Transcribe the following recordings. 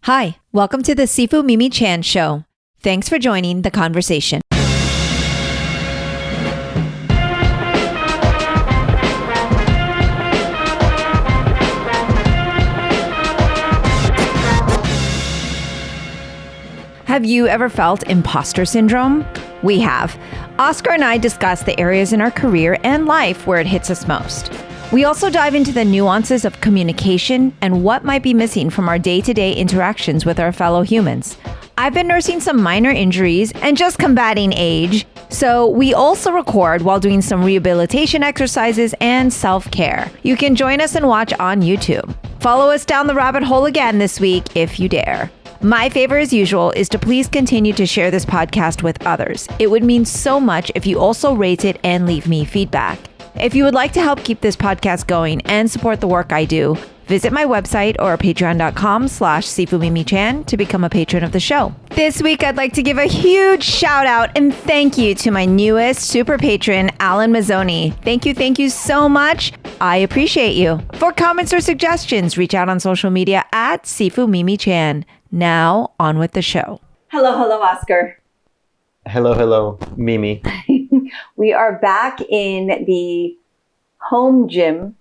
Hi, welcome to the Sifu Mimi Chan Show. Thanks for joining the conversation. Have you ever felt imposter syndrome? We have. Oscar and I discuss the areas in our career and life where it hits us most. We also dive into the nuances of communication and what might be missing from our day-to-day interactions with our fellow humans. I've been nursing some minor injuries and just combating age, so we also record while doing some rehabilitation exercises and self-care. You can join us and watch on YouTube. Follow us down the rabbit hole again this week if you dare. My favor, as usual, is to please continue to share this podcast with others. It would mean so much if you also rate it and leave me feedback. If you would like to help keep this podcast going and support the work I do, visit my website or patreon.com/SifuMimiChan to become a patron of the show. This week, I'd like to give a huge shout out and thank you to my newest super patron, Alan Mazzoni. Thank you so much. I appreciate you. For comments or suggestions, reach out on social media at SifuMimiChan. Now, on with the show. Hello, Oscar. Hello, Mimi. We are back in the home gym.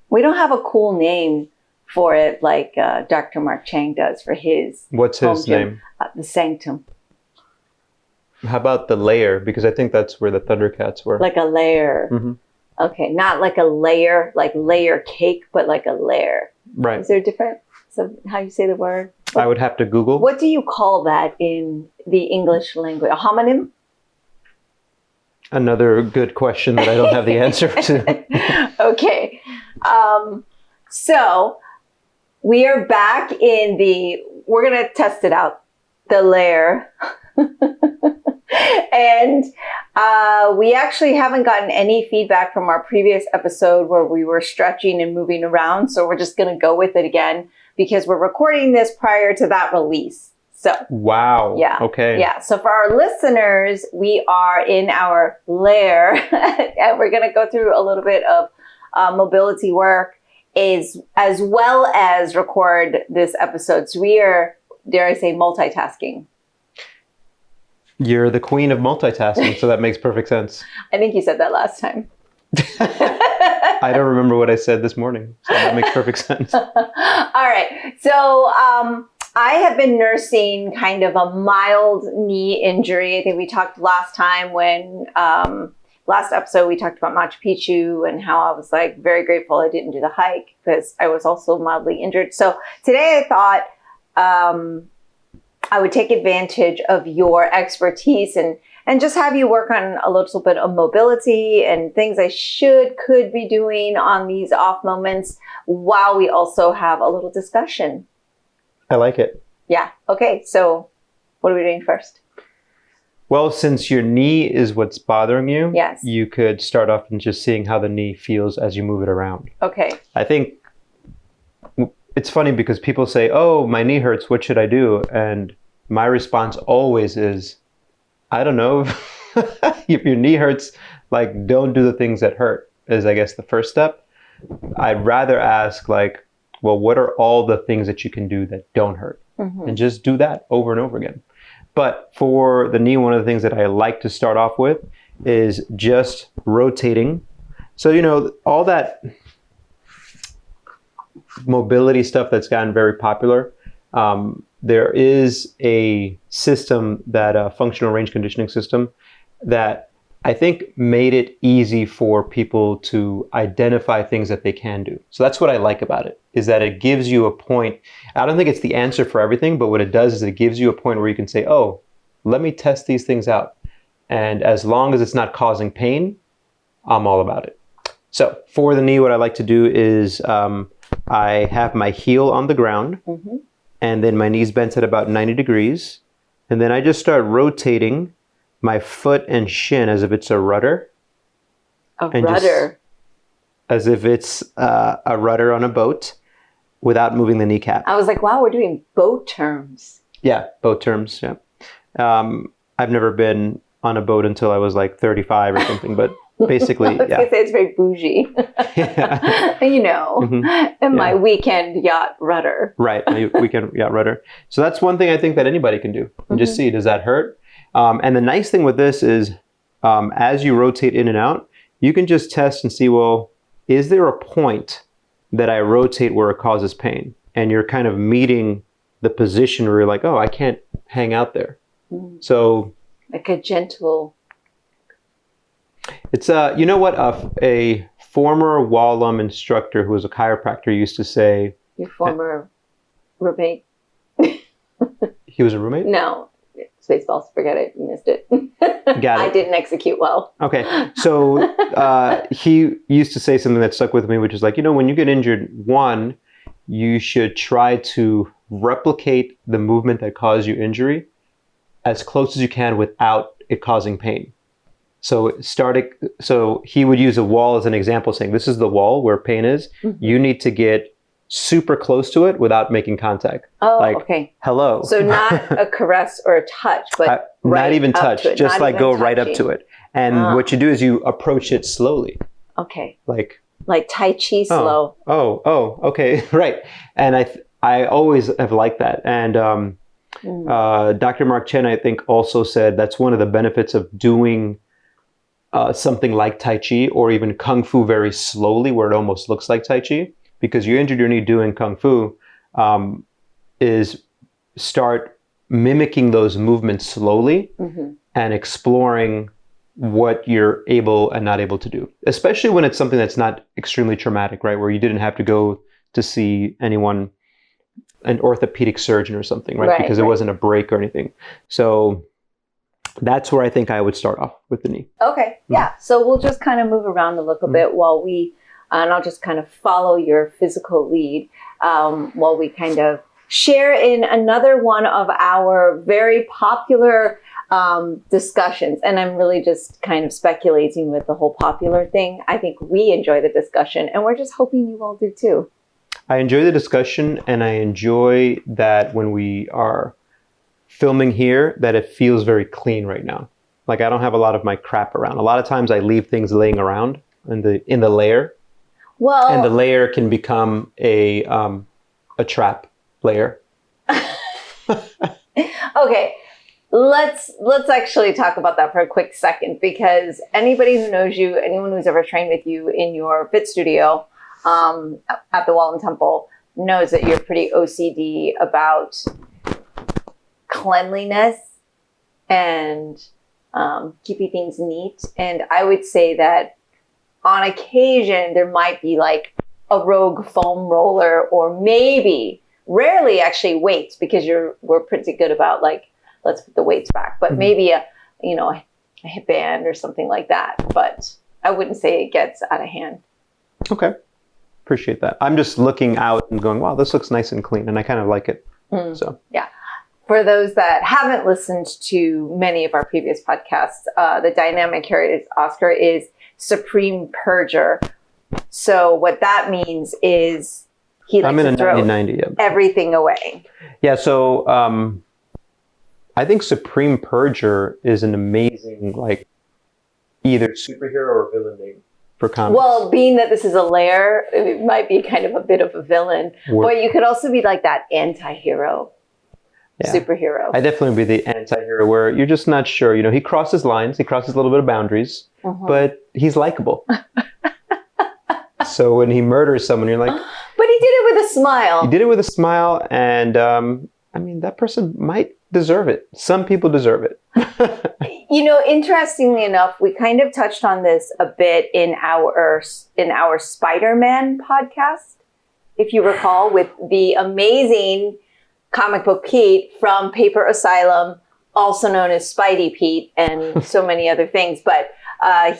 We don't have a cool name for it like Dr. Mark Chang does for his. What's his name? The Sanctum. How about the Lair? Because I think that's where the Thundercats were. Like a lair. Mm-hmm. Okay, not like a layer, like layer cake, but like a lair. Right. Is there a difference of how you say the word? I would have to Google. What do you call that in the English language? A homonym? Another good question that I don't have the answer to. Okay. So we are back in we're going to test it out, the lair. And we actually haven't gotten any feedback from our previous episode where we were stretching and moving around. So we're just going to go with it again because we're recording this prior to that release. So wow. Yeah. Okay. Yeah. So for our listeners, we are in our lair and we're going to go through a little bit of mobility work as well as record this episode. So we are, dare I say, multitasking. You're the queen of multitasking, so that makes perfect sense. I think you said that last time. I don't remember what I said this morning, so that makes perfect sense. All right. So I have been nursing kind of a mild knee injury. I think we talked last time when last episode we talked about Machu Picchu and how I was like very grateful I didn't do the hike because I was also mildly injured. So today I thought I would take advantage of your expertise and just have you work on a little bit of mobility and things I could be doing on these off moments while we also have a little discussion. I like it. Yeah. Okay. So what are we doing first? Well, since your knee is what's bothering you, yes, you could start off in just seeing how the knee feels as you move it around. Okay. I think it's funny because people say, oh, my knee hurts, what should I do? And my response always is, I don't know. If your knee hurts, like, don't do the things that hurt is, I guess, the first step. I'd rather ask, like, well, what are all the things that you can do that don't hurt? Mm-hmm. And just do that over and over again. But for the knee, one of the things that I like to start off with is just rotating. So, all that mobility stuff that's gotten very popular, there is a system, that functional range conditioning system, that I think made it easy for people to identify things that they can do. So that's what I like about it, is that it gives you a point. I don't think it's the answer for everything, but what it does is it gives you a point where you can say, oh, let me test these things out. And as long as it's not causing pain, I'm all about it. So for the knee, what I like to do is I have my heel on the ground, mm-hmm, and then my knees bent at about 90 degrees. And then I just start rotating my foot and shin as if it's a rudder. A rudder? As if it's a rudder on a boat without moving the kneecap. I was like, wow, we're doing boat terms. Yeah, boat terms, yeah. I've never been on a boat until I was like 35 or something, but Basically, I was yeah. gonna say it's very bougie. Yeah. You know, and my Yeah. weekend yacht rudder. Right. We can, yeah, rudder. So that's one thing I think that anybody can do. And just see, does that hurt? And the nice thing with this is, as you rotate in and out, you can just test and see, well, is there a point that I rotate where it causes pain? And you're kind of meeting the position where you're like, oh, I can't hang out there. So Like a gentle. it's, you know what, a former Wallum instructor who was a chiropractor used to say, Your former roommate. he was a roommate? No. Spaceballs, forget it. You missed it. Got it. I didn't execute well. Okay. So he used to say something that stuck with me, which is like, when you get injured, one, you should try to replicate the movement that caused you injury as close as you can without it causing pain. So he would use a wall as an example, saying, this is the wall where pain is. You need to get super close to it without making contact. Oh, like, okay. Hello. So not a caress or a touch, but not even touch, just like go right up touching. to it. And what you do is you approach it slowly. Okay. Like Tai Chi slow. Oh, okay, right. And I always have liked that. And Dr. Mark Chen, I think, also said that's one of the benefits of doing something like Tai Chi or even Kung Fu very slowly, where it almost looks like Tai Chi. Because you injured your knee doing Kung Fu, is start mimicking those movements slowly and exploring what you're able and not able to do. Especially when it's something that's not extremely traumatic, right? Where you didn't have to go to see anyone, an orthopedic surgeon or something, right? Because it wasn't a break or anything. So that's where I think I would start off with the knee. Okay, yeah. So we'll just kind of move around a little bit while and I'll just kind of follow your physical lead while we kind of share in another one of our very popular discussions. And I'm really just kind of speculating with the whole popular thing. I think we enjoy the discussion, and we're just hoping you all do too. I enjoy the discussion, and I enjoy that when we are filming here, that it feels very clean right now. Like I don't have a lot of my crap around. A lot of times I leave things laying around in the layer. Well, and the layer can become a trap layer. Okay, let's actually talk about that for a quick second, because anybody who knows you, anyone who's ever trained with you in your fit studio at the Walton Temple, knows that you're pretty OCD about cleanliness and keeping things neat. And I would say that on occasion, there might be like a rogue foam roller, or maybe, rarely actually weights, because we're pretty good about like, let's put the weights back, but maybe a hip band or something like that. But I wouldn't say it gets out of hand. Okay. Appreciate that. I'm just looking out and going, wow, this looks nice and clean. And I kind of like it. So yeah. For those that haven't listened to many of our previous podcasts, the dynamic here is Oscar is Supreme Purger. So what that means is he likes to throw 1990, everything away. Yeah, so I think Supreme Purger is an amazing, like, either superhero or villain name for comics. Well, being that this is a lair, it might be kind of a bit of a villain. But you could also be like that anti-hero. Yeah. Superhero. I definitely be the anti-hero where you're just not sure. He crosses lines. He crosses a little bit of boundaries, but he's likable. So when he murders someone, you're like... But he did it with a smile. He did it with a smile, and that person might deserve it. Some people deserve it. Interestingly enough, we kind of touched on this a bit in our Spider-Man podcast, if you recall, with the amazing Comic Book Pete from Paper Asylum, also known as Spidey Pete, and so many other things. But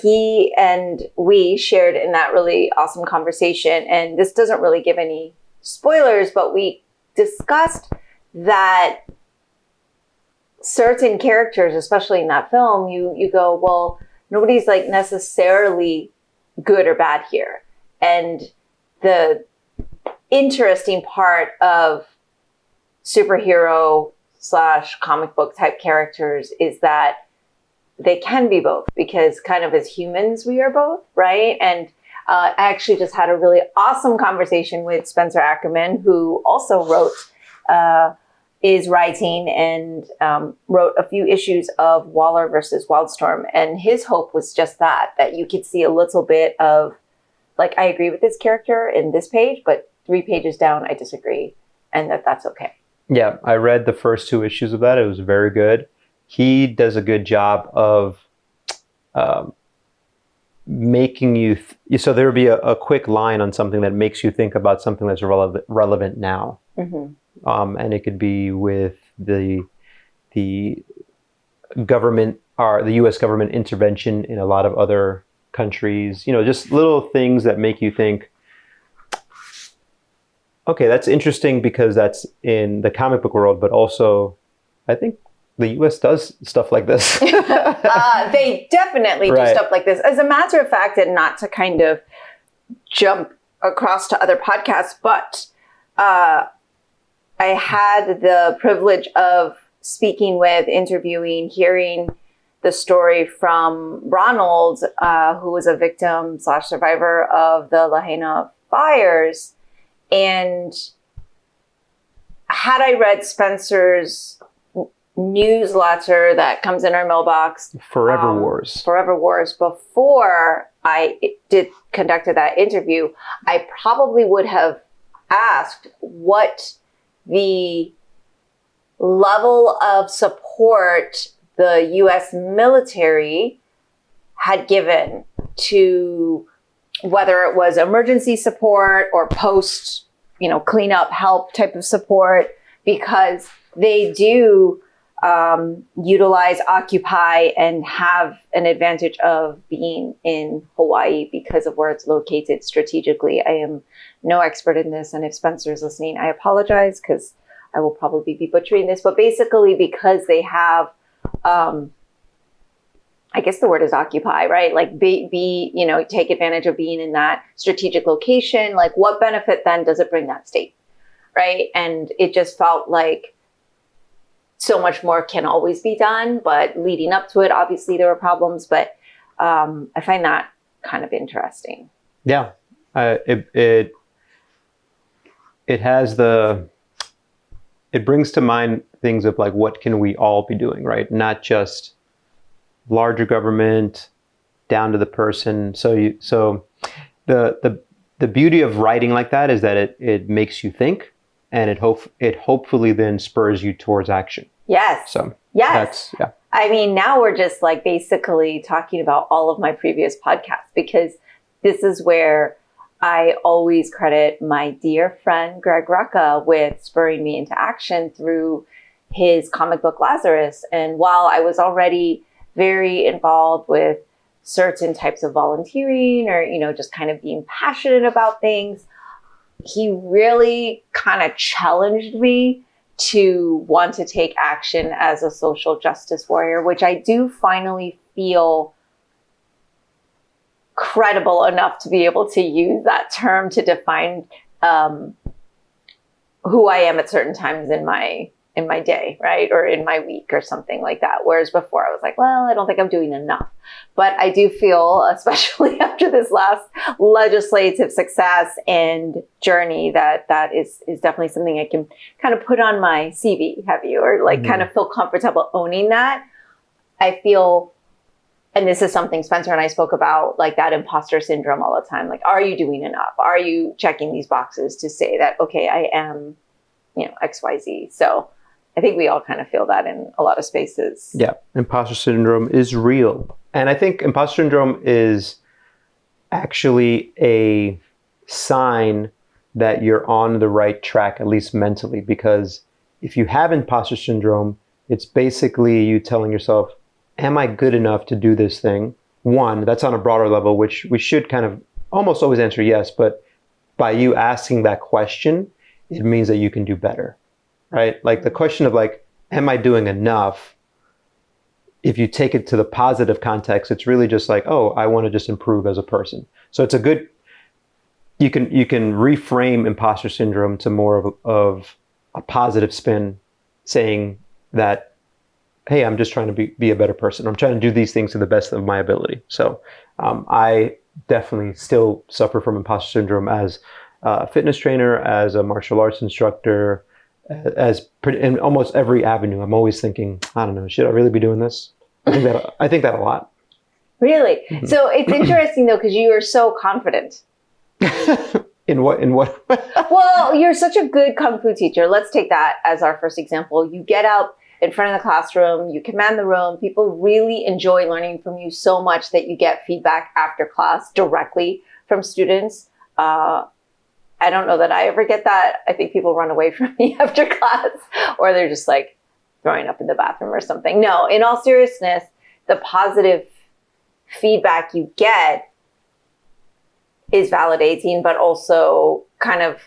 he and we shared in that really awesome conversation. And this doesn't really give any spoilers, but we discussed that certain characters, especially in that film, you go, well, nobody's like necessarily good or bad here. And the interesting part of superhero / comic book type characters is that they can be both, because kind of as humans, we are both, right? And I actually just had a really awesome conversation with Spencer Ackerman, who also is writing and wrote a few issues of Waller versus Wildstorm. And his hope was just that you could see a little bit of, like, I agree with this character in this page, but 3 pages down, I disagree, and that's okay. Yeah, I read the first 2 issues of that. It was very good. He does a good job of making you... so there would be a quick line on something that makes you think about something that's relevant now. Mm-hmm. And it could be with the government, or the U.S. government intervention in a lot of other countries. Just little things that make you think, okay, that's interesting because that's in the comic book world, but also I think the U.S. does stuff like this. They definitely do stuff like this. As a matter of fact, and not to kind of jump across to other podcasts, but I had the privilege of speaking with, interviewing, hearing the story from Ronald, who was a victim / survivor of the Lahaina fires. And had I read Spencer's newsletter that comes in our mailbox, Forever Wars, before I conducted that interview, I probably would have asked what the level of support the U.S. military had given to, whether it was emergency support or post, cleanup help type of support, because they do utilize Occupy and have an advantage of being in Hawaii because of where it's located strategically. I am no expert in this, and if Spencer is listening, I apologize because I will probably be butchering this, but basically because they have, I guess the word is occupy, right? Like take advantage of being in that strategic location. Like, what benefit then does it bring that state, right? And it just felt like so much more can always be done, but leading up to it, obviously there were problems, but I find that kind of interesting. Yeah, it has it brings to mind things of like, what can we all be doing, right? Not just larger government down to the person. So the beauty of writing like that is that it makes you think, and it hopefully then spurs you towards action. Yes. So yes. I mean, now we're just like basically talking about all of my previous podcasts, because this is where I always credit my dear friend Greg Rucka with spurring me into action through his comic book Lazarus. And while I was already very involved with certain types of volunteering or, just kind of being passionate about things, he really kind of challenged me to want to take action as a social justice warrior, which I do finally feel credible enough to be able to use that term to define who I am at certain times in my day, right? Or in my week or something like that. Whereas before I was like, well, I don't think I'm doing enough. But I do feel, especially after this last legislative success and journey, that is definitely something I can kind of put on my CV, or like kind of feel comfortable owning that. I feel, and this is something Spencer and I spoke about, like that imposter syndrome all the time. Like, are you doing enough? Are you checking these boxes to say that, okay, I am, XYZ. So I think we all kind of feel that in a lot of spaces. Yeah, imposter syndrome is real. And I think imposter syndrome is actually a sign that you're on the right track, at least mentally, because if you have imposter syndrome, it's basically you telling yourself, am I good enough to do this thing? One, that's on a broader level, which we should kind of almost always answer yes, but by you asking that question, it means that you can do better, right? Like the question of like, am I doing enough? If you take it to the positive context, it's really just like, oh, I want to just improve as a person. So it's a good, you can reframe imposter syndrome to more of a positive spin, saying that hey, I'm just trying to be a better person. I'm trying to do these things to the best of my ability. So I definitely still suffer from imposter syndrome as a fitness trainer, as a martial arts instructor, in almost every avenue. I'm always thinking, I don't know, should I really be doing this? I think that a lot. Really? Mm-hmm. So it's interesting though, because you are so confident. In what? Well, you're such a good Kung Fu teacher. Let's take that as our first example. You get out in front of the classroom, you command the room. People really enjoy learning from you so much that you get feedback after class directly from students. I don't know that I ever get that. I think people run away from me after class, or they're just like throwing up in the bathroom or something. No, in all seriousness, the positive feedback you get is validating, but also kind of,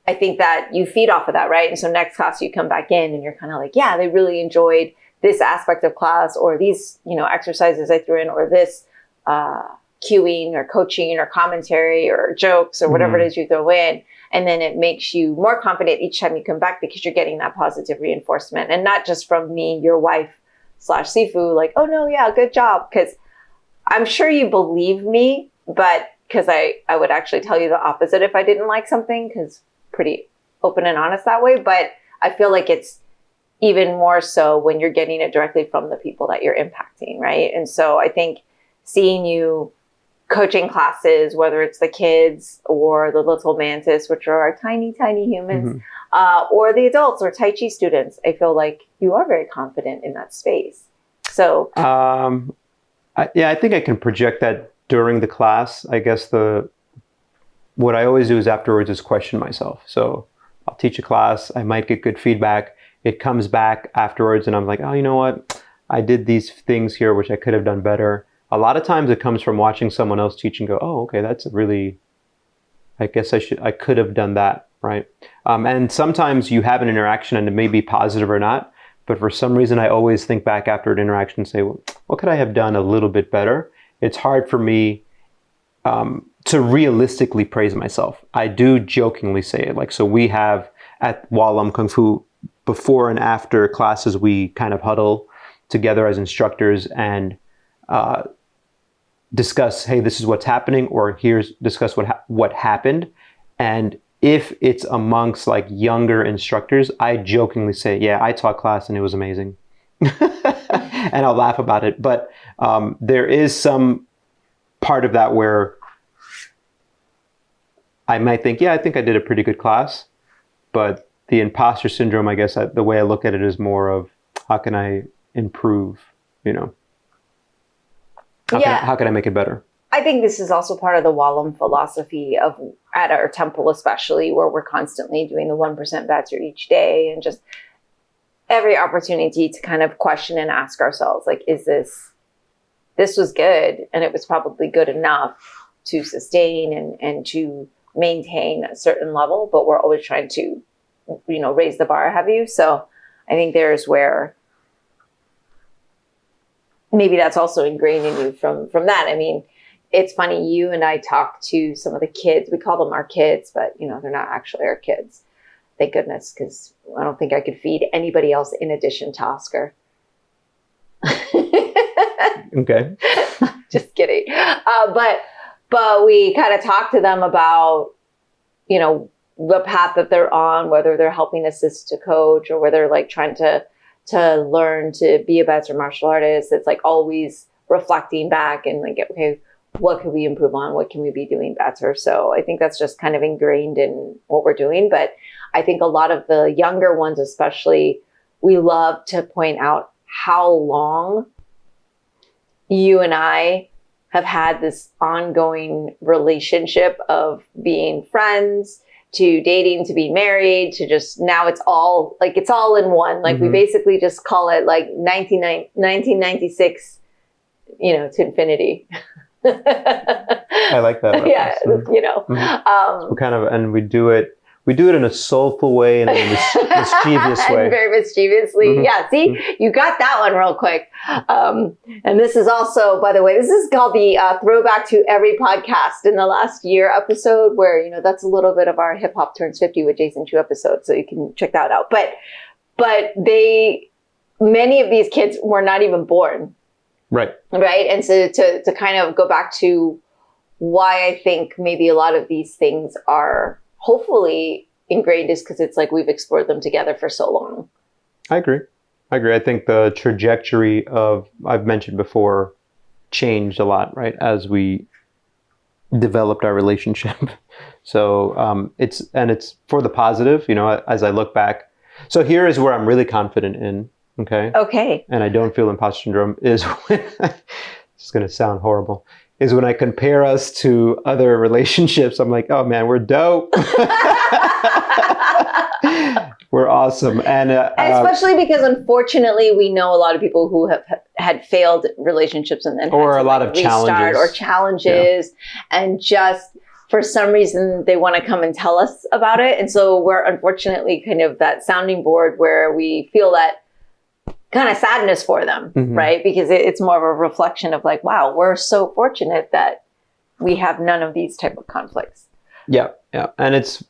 I think that you feed off of that, right? And so next class you come back in and you're kind of like, yeah, they really enjoyed this aspect of class, or these, exercises I threw in, or this cueing or coaching or commentary or jokes or whatever it is you throw in. And then it makes you more confident each time you come back because you're getting that positive reinforcement. And not just from me, your wife /Sifu, like, oh no, yeah, good job. Because I'm sure you believe me, but because I would actually tell you the opposite if I didn't like something, because pretty open and honest that way. But I feel like it's even more so when you're getting it directly from the people that you're impacting, right? And so I think seeing you coaching classes, whether it's the kids or the little mantis, which are our tiny, tiny humans, or the adults or Tai Chi students, I feel like you are very confident in that space. So, I think I can project that during the class. I guess what I always do is afterwards is question myself. So I'll teach a class, I might get good feedback. It comes back afterwards and I'm like, oh, you know what? I did these things here, which I could have done better. A lot of times it comes from watching someone else teach and go, oh, okay, that's really, I guess I could have done that, right? And sometimes you have an interaction and it may be positive or not, but for some reason I always think back after an interaction and say, well, what could I have done a little bit better? It's hard for me to realistically praise myself. I do jokingly say it. Like, so we have at Walam Kung Fu, before and after classes, we kind of huddle together as instructors and discuss, hey, this is what's happening, or discuss what happened. And if it's amongst like younger instructors, I jokingly say, yeah, I taught class and it was amazing. And I'll laugh about it. But there is some part of that where I might think, yeah, I think I did a pretty good class. But the imposter syndrome, I guess the way I look at it is more of how can I improve, How can I make it better? I think this is also part of the Walam philosophy of at our temple, especially where we're constantly doing the 1% better each day, and just every opportunity to kind of question and ask ourselves, like, is this was good and it was probably good enough to sustain and to maintain a certain level, but we're always trying to, raise the bar, have you? So I think there's where maybe that's also ingrained in you from that. I mean, it's funny, you and I talk to some of the kids. We call them our kids, but they're not actually our kids. Thank goodness, because I don't think I could feed anybody else in addition to Oscar. Okay. Just kidding. But we kind of talk to them about, the path that they're on, whether they're helping assist a coach or whether like trying to learn to be a better martial artist. It's like always reflecting back and like, okay, what could we improve on? What can we be doing better? So I think that's just kind of ingrained in what we're doing. But I think a lot of the younger ones, especially, we love to point out how long you and I have had this ongoing relationship of being friends to dating, to being married, to just now it's all in one. Like we basically just call it like 1996, to infinity. I like that. Yeah, We kind of, and we do it in a soulful way and in a mischievous way. Very mischievously. Yeah, see, you got that one real quick. And this is also, by the way, this is called the Throwback to Every Podcast in the Last Year episode, where, that's a little bit of our Hip Hop Turns 50 with Jason Chu episode. So you can check that out. But many of these kids were not even born. Right. Right. And so to kind of go back to why I think maybe a lot of these things are hopefully ingrained is because it's like we've explored them together for so long. I agree. I think the trajectory of, I've mentioned before, changed a lot, right, as we developed our relationship. So it's for the positive, as I look back. So here is where I'm really confident in. Okay. And I don't feel imposter syndrome is when, it's going to sound horrible, is when I compare us to other relationships. I'm like, oh man, we're dope. We're awesome. And especially because unfortunately we know a lot of people who have had failed relationships and then or had to, a lot of challenges and just for some reason they want to come and tell us about it. And so we're unfortunately kind of that sounding board where we feel that kind of sadness for them, right? Because it's more of a reflection of like, wow, we're so fortunate that we have none of these type of conflicts. Yeah. And it's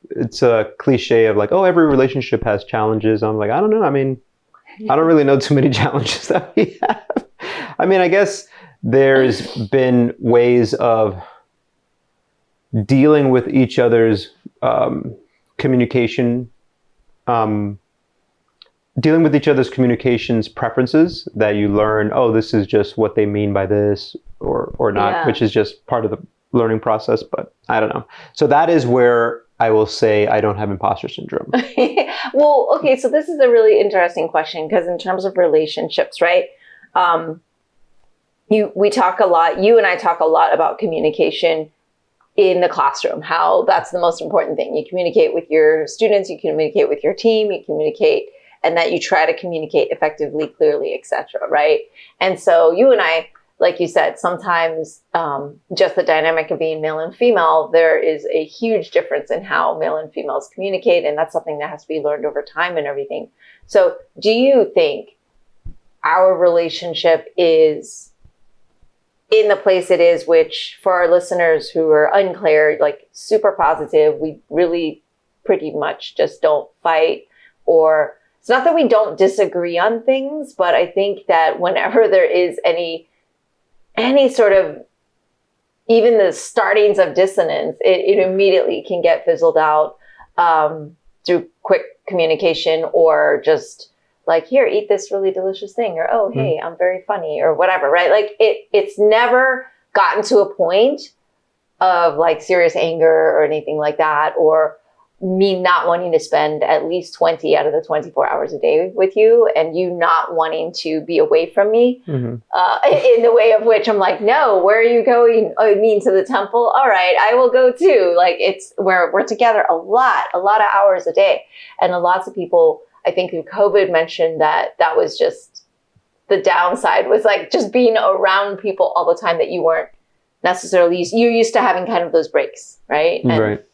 a cliche of like, oh, every relationship has challenges. I'm like, I don't know. I mean, I don't really know too many challenges that we have. I mean, I guess there's been ways of dealing with each other's communication, dealing with each other's communications preferences that you learn, oh, this is just what they mean by this or not, which is just part of the learning process, but I don't know. So that is where I will say I don't have imposter syndrome. Well, okay, so this is a really interesting question because in terms of relationships, right? We talk a lot, you and I talk a lot about communication in the classroom, how that's the most important thing. You communicate with your students, you communicate with your team, you communicate, and that you try to communicate effectively, clearly, etc., right? And so you and I, like you said, sometimes just the dynamic of being male and female, there is a huge difference in how male and females communicate. And that's something that has to be learned over time and everything. So do you think our relationship is in the place it is, which for our listeners who are unclear, like super positive, we really pretty much just don't fight, or it's not that we don't disagree on things, but I think that whenever there is any sort of, even the startings of dissonance, it immediately can get fizzled out through quick communication or just like, here, eat this really delicious thing, or, oh, hey, I'm very funny, or whatever, right? Like it's never gotten to a point of like serious anger or anything like that, or me not wanting to spend at least 20 out of the 24 hours a day with you, and you not wanting to be away from me in the way of which I'm like, no, where are you going? Oh, you mean to the temple? All right, I will go too. Like we're together a lot of hours a day. And lots of people, I think through COVID, mentioned that was just the downside, was like just being around people all the time that you weren't necessarily you're used to having kind of those breaks, right? And right.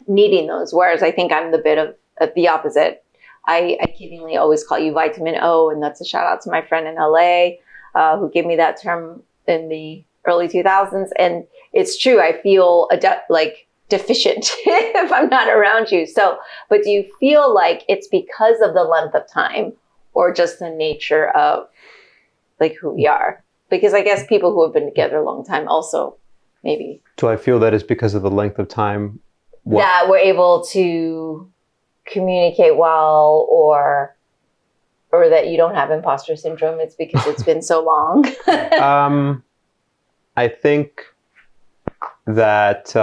Needing those. Whereas I think I'm the bit of the opposite. I kiddingly always call you Vitamin O, and that's a shout out to my friend in LA who gave me that term in the early 2000s. And it's true. I feel deficient if I'm not around you. So, but do you feel like it's because of the length of time or just the nature of like who we are? Because I guess people who have been together a long time also maybe. Do I feel that it's because of the length of time? That we're able to communicate well, or that you don't have imposter syndrome? It's because it's been so long. I think that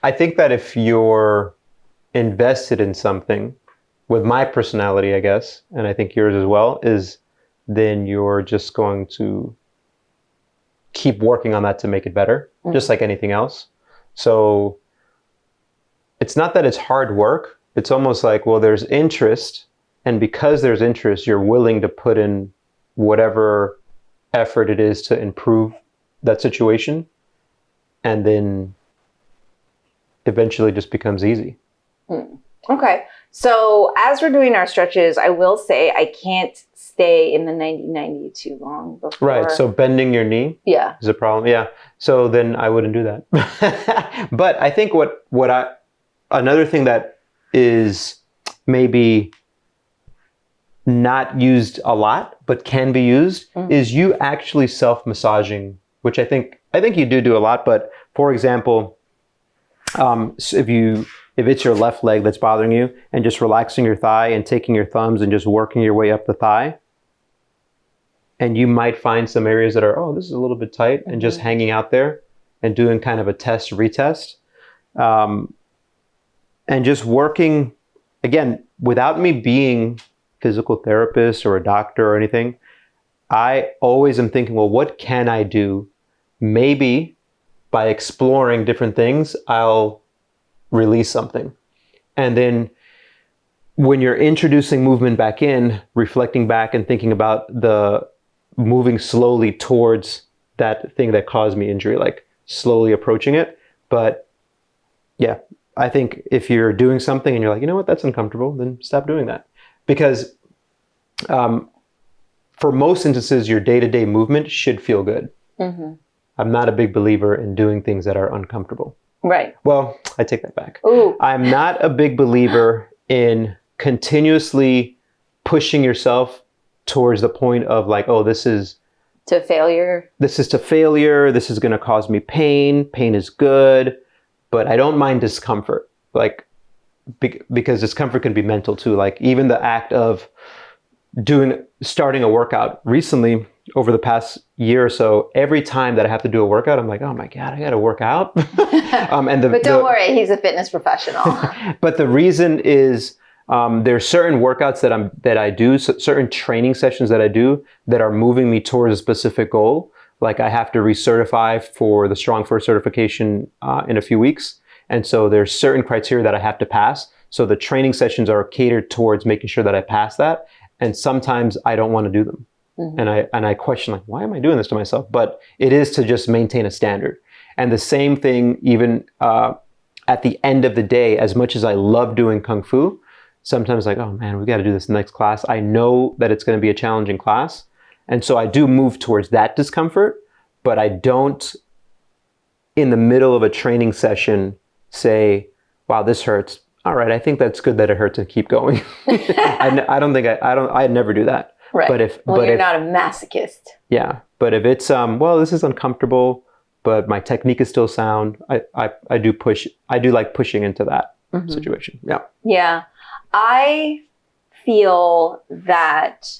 if you're invested in something, with my personality, I guess, and I think yours as well, then you're just going to keep working on that to make it better, just like anything else. So it's not that it's hard work. It's almost like, well, there's interest. And because there's interest, you're willing to put in whatever effort it is to improve that situation. And then eventually just becomes easy. Okay. So as we're doing our stretches, I will say I can't stay in the 90-90 too long before. Right. So bending your knee is a problem. Yeah. So then I wouldn't do that. But I think another thing that is maybe not used a lot, but can be used, is you actually self-massaging, which I think you do a lot. But for example, so if it's your left leg that's bothering you, and just relaxing your thigh and taking your thumbs and just working your way up the thigh, and you might find some areas that are, oh, this is a little bit tight, and just hanging out there and doing kind of a test retest, and just working, again, without me being physical therapist or a doctor or anything, I always am thinking, well, what can I do? Maybe by exploring different things, I'll release something. And then when you're introducing movement back in, reflecting back and thinking about the moving slowly towards that thing that caused me injury, like slowly approaching it. But yeah, I think if you're doing something and you're like, you know what, that's uncomfortable, then stop doing that. Because for most instances, your day-to-day movement should feel good. I'm not a big believer in doing things that are uncomfortable. Right. Well, I take that back. Ooh. I'm not a big believer in continuously pushing yourself towards the point of like, oh, this is to failure. This is to failure. This is going to cause me pain. Pain is good, but I don't mind discomfort. Like, because discomfort can be mental too. Like even the act of starting a workout recently, over the past year or so, every time that I have to do a workout, I'm like, oh my God, I got to work out. But don't worry, he's a fitness professional. But the reason is there's certain workouts that I do, certain training sessions that I do that are moving me towards a specific goal. Like I have to recertify for the Strong First certification in a few weeks. And so there's certain criteria that I have to pass. So the training sessions are catered towards making sure that I pass that. And sometimes I don't want to do them. And I question, like, why am I doing this to myself? But it is to just maintain a standard. And the same thing, even at the end of the day, as much as I love doing Kung Fu, sometimes like, oh man, we got to do this next class. I know that it's going to be a challenging class. And so I do move towards that discomfort, but I don't, in the middle of a training session, say, wow, this hurts. All right, I think that's good that it hurts, to keep going. I never do that. Right. But you're not a masochist. Yeah. But if it's, well, this is uncomfortable, but my technique is still sound, I do like pushing into that situation. Yeah. Yeah. I feel that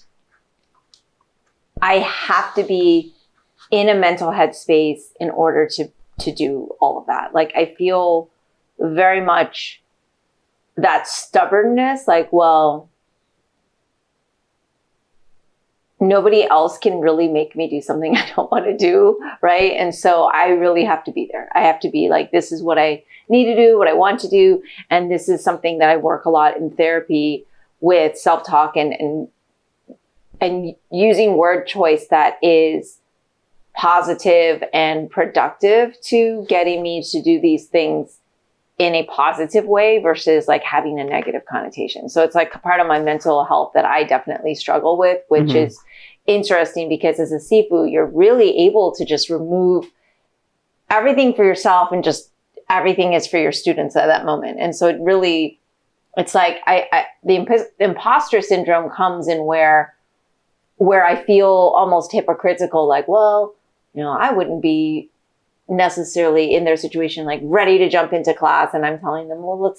I have to be in a mental headspace in order to do all of that. Like I feel very much that stubbornness, like, well, nobody else can really make me do something I don't want to do, right? And so I really have to be there. I have to be like, this is what I need to do, what I want to do. And this is something that I work a lot in therapy with self-talk and using word choice that is positive and productive to getting me to do these things in a positive way versus like having a negative connotation. So it's like part of my mental health that I definitely struggle with, which is interesting because as a Sifu, you're really able to just remove everything for yourself and just everything is for your students at that moment. And so it's like the imposter syndrome comes in where I feel almost hypocritical, like, well, I wouldn't be necessarily in their situation, like ready to jump into class. And I'm telling them, well,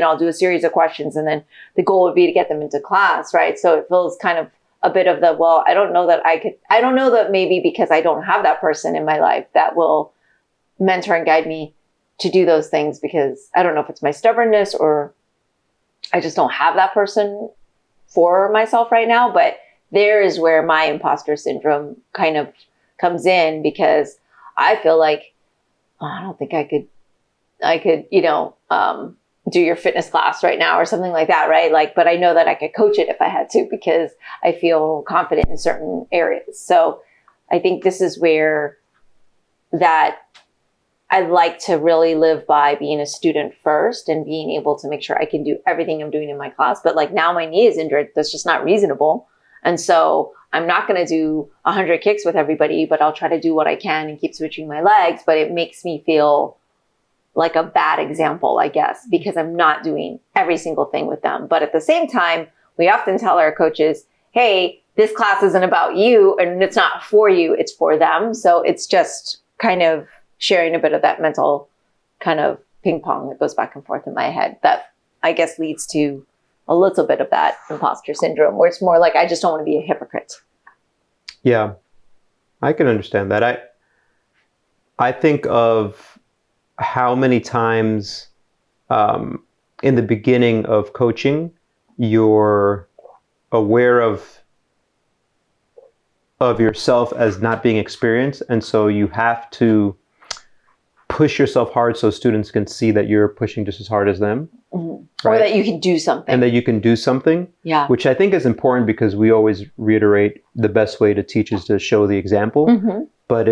I'll do a series of questions. And then the goal would be to get them into class. Right. So it feels kind of a bit of the, well, I don't know that maybe because I don't have that person in my life that will mentor and guide me to do those things, because I don't know if it's my stubbornness or I just don't have that person for myself right now. But there is where my imposter syndrome kind of comes in, because I feel like, oh, I don't think I could, do your fitness class right now or something like that. Right. Like, but I know that I could coach it if I had to, because I feel confident in certain areas. So I think this is where that I like to really live by being a student first and being able to make sure I can do everything I'm doing in my class. But like now my knee is injured. That's just not reasonable. And so I'm not going to do 100 kicks with everybody, but I'll try to do what I can and keep switching my legs. But it makes me feel like a bad example, I guess, because I'm not doing every single thing with them. But at the same time, we often tell our coaches, hey, this class isn't about you and it's not for you, it's for them. So it's just kind of sharing a bit of that mental kind of ping pong that goes back and forth in my head that I guess leads to a little bit of that imposter syndrome where it's more like, I just don't want to be a hypocrite. Yeah, I can understand that. I think of how many times in the beginning of coaching, you're aware of yourself as not being experienced. And so you have to push yourself hard so students can see that you're pushing just as hard as them. Mm-hmm. Right? Or that you can do something. And that you can do something. Yeah. Which I think is important because we always reiterate the best way to teach is to show the example. Mm-hmm. But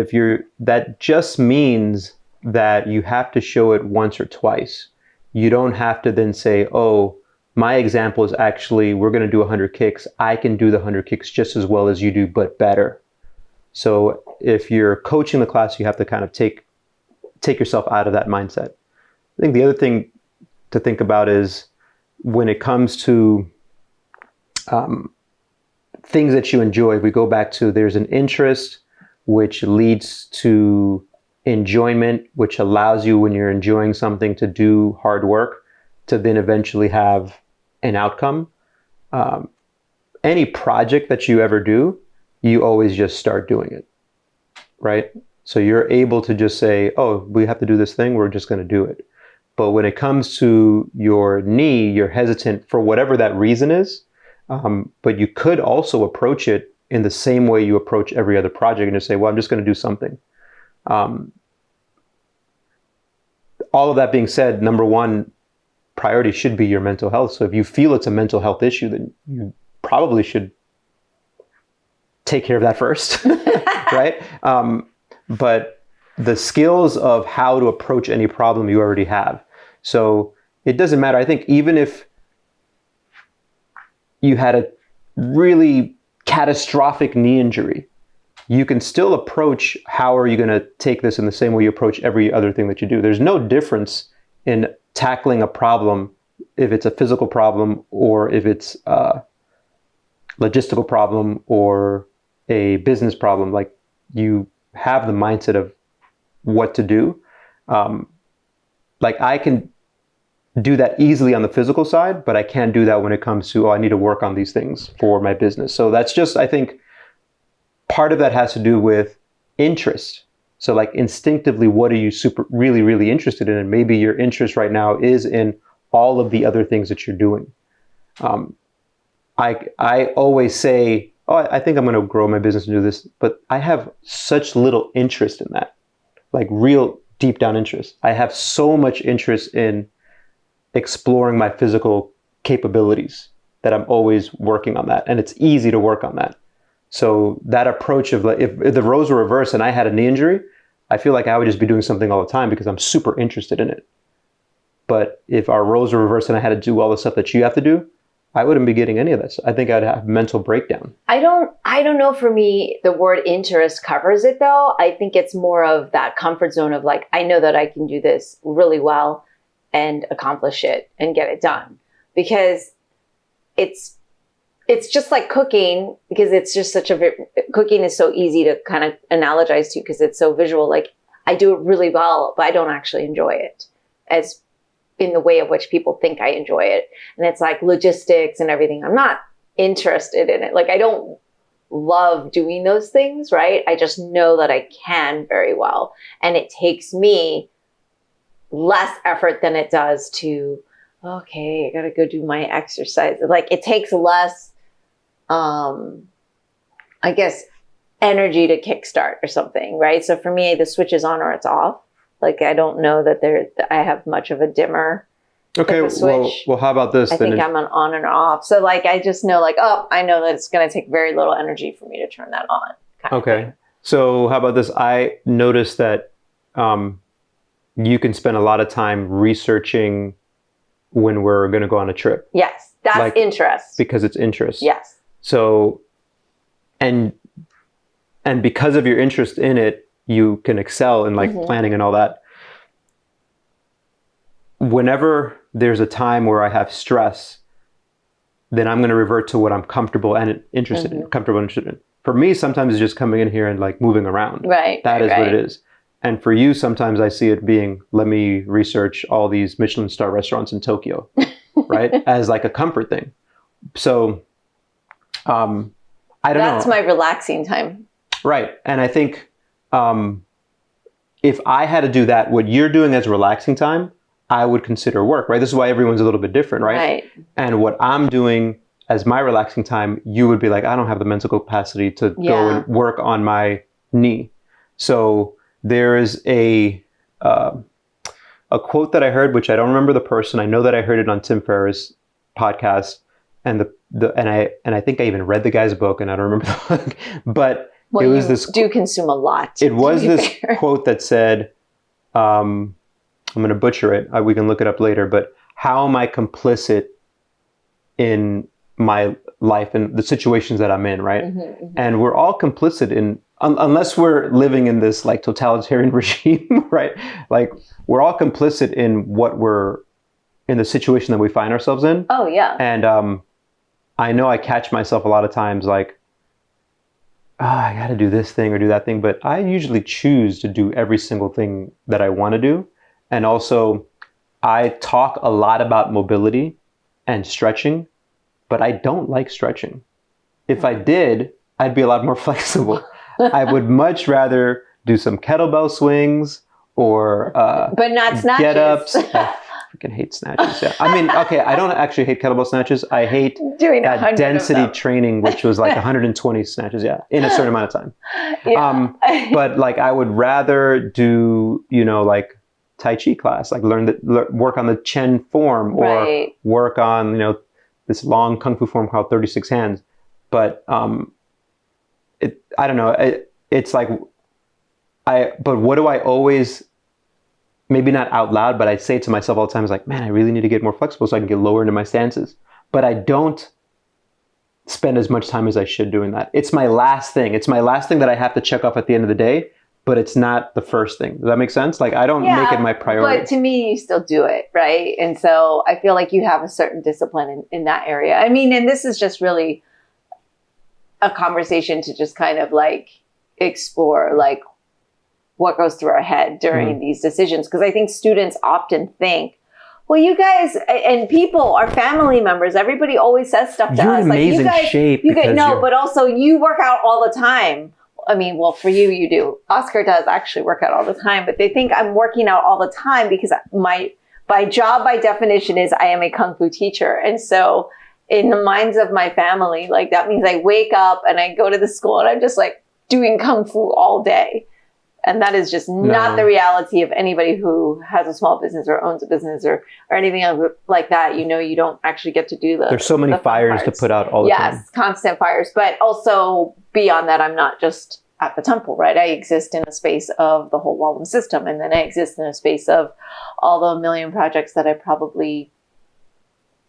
that just means that you have to show it once or twice. You don't have to then say, oh, my example is actually, we're going to do 100 kicks. I can do the 100 kicks just as well as you do, but better. So if you're coaching the class, you have to kind of take yourself out of that mindset. I think the other thing to think about is when it comes to things that you enjoy, we go back to there's an interest which leads to enjoyment, which allows you when you're enjoying something to do hard work to then eventually have an outcome. Any project that you ever do, you always just start doing it, right? So you're able to just say, oh, we have to do this thing, we're just going to do it. But when it comes to your knee, you're hesitant for whatever that reason is. But you could also approach it in the same way you approach every other project and just say, well, I'm just going to do something. All of that being said, number one priority should be your mental health. So if you feel it's a mental health issue, then you probably should take care of that first, right? But the skills of how to approach any problem you already have. So it doesn't matter. I think even if you had a really catastrophic knee injury, you can still approach how are you going to take this in the same way you approach every other thing that you do. There's no difference in tackling a problem if it's a physical problem or if it's a logistical problem or a business problem. Like you have the mindset of what to do. Like I can do that easily on the physical side, but I can't do that when it comes to, I need to work on these things for my business. So that's just, I think part of that has to do with interest. So like instinctively, what are you really interested in? And maybe your interest right now is in all of the other things that you're doing. I always say, oh, I think I'm going to grow my business and do this, but I have such little interest in that, like real deep down interest. I have so much interest in exploring my physical capabilities that I'm always working on that. And it's easy to work on that. So that approach of like, if the roles were reversed and I had a knee injury, I feel like I would just be doing something all the time because I'm super interested in it. But if our roles were reversed and I had to do all the stuff that you have to do, I wouldn't be getting any of this. I think I'd have mental breakdown. I don't know, for me, the word interest covers it though. I think it's more of that comfort zone of like, I know that I can do this really well and accomplish it and get it done. Because it's just like cooking, because it's just cooking is so easy to kind of analogize to because it's so visual. Like I do it really well, but I don't actually enjoy it as in the way of which people think I enjoy it. And it's like logistics and everything. I'm not interested in it. Like I don't love doing those things, right? I just know that I can very well. And it takes me less effort than it does to, okay, I got to go do my exercise. Like it takes less, I guess, energy to kickstart or something, right? So for me, the switch is on or it's off. Like, I don't know that I have much of a dimmer. Okay, well, how about this? I think I'm on and off. So like, I just know like, oh, I know that it's going to take very little energy for me to turn that on. Okay. So how about this? I noticed that you can spend a lot of time researching when we're going to go on a trip. Yes, that's like, interest. Because it's interest. Yes. So, and because of your interest in it, you can excel in like planning and all that. Whenever there's a time where I have stress, then I'm going to revert to what I'm comfortable and interested in. Comfortable and interested in. For me, sometimes it's just coming in here and like moving around. Right. That is what it is. And for you, sometimes I see it being, let me research all these Michelin star restaurants in Tokyo, right? As like a comfort thing. So, I don't know. That's my relaxing time. Right. And I think if I had to do that, what you're doing as relaxing time, I would consider work, right? This is why everyone's a little bit different, right? Right. And what I'm doing as my relaxing time, you would be like, I don't have the mental capacity to go and work on my knee. So there is a quote that I heard, which I don't remember the person. I know that I heard it on Tim Ferriss' podcast, and I think I even read the guy's book, and I don't remember the book. But it was this. Do consume a lot. It was this quote that said, I'm going to butcher it. We can look it up later. But how am I complicit in my life and the situations that I'm in, right? And we're all complicit in, unless we're living in this like totalitarian regime, right? Like we're all complicit in in the situation that we find ourselves in. Oh yeah. And I know I catch myself a lot of times like, I got to do this thing or do that thing, but I usually choose to do every single thing that I want to do. And also I talk a lot about mobility and stretching, but I don't like stretching. If I did, I'd be a lot more flexible. I would much rather do some kettlebell swings or but not snatches. Get-ups. I freaking hate snatches. Yeah. I mean, okay, I don't actually hate kettlebell snatches. I hate doing that density training, which was like 120 snatches, in a certain amount of time. Yeah. But like I would rather do, like Tai Chi class, like work on the Chen form or work on, this long Kung Fu form called 36 hands. But I don't know. It's like, but what do I always, maybe not out loud, but I say to myself all the time, is like, man, I really need to get more flexible so I can get lower into my stances. But I don't spend as much time as I should doing that. It's my last thing. It's my last thing that I have to check off at the end of the day, but it's not the first thing. Does that make sense? Like I don't make it my priority. But to me, you still do it, right? And so I feel like you have a certain discipline in that area. I mean, and this is just really a conversation to just kind of like explore like what goes through our head during these decisions. Because I think students often think, well, you guys and people, our family members, everybody always says stuff to You're us. in amazing shape. But also you work out all the time. I mean, well, for you, you do. Oscar does actually work out all the time, but they think I'm working out all the time because my job by definition is I am a Kung Fu teacher. And so in the minds of my family, like that means I wake up and I go to the school and I'm just like doing Kung Fu all day. And that is just not the reality of anybody who has a small business or owns a business or anything like that. You don't actually get to do there's so many fires to put out all the time. Yes, constant fires. But also beyond that, I'm not just at the temple, right? I exist in a space of the whole Wallam system. And then I exist in a space of all the million projects that I probably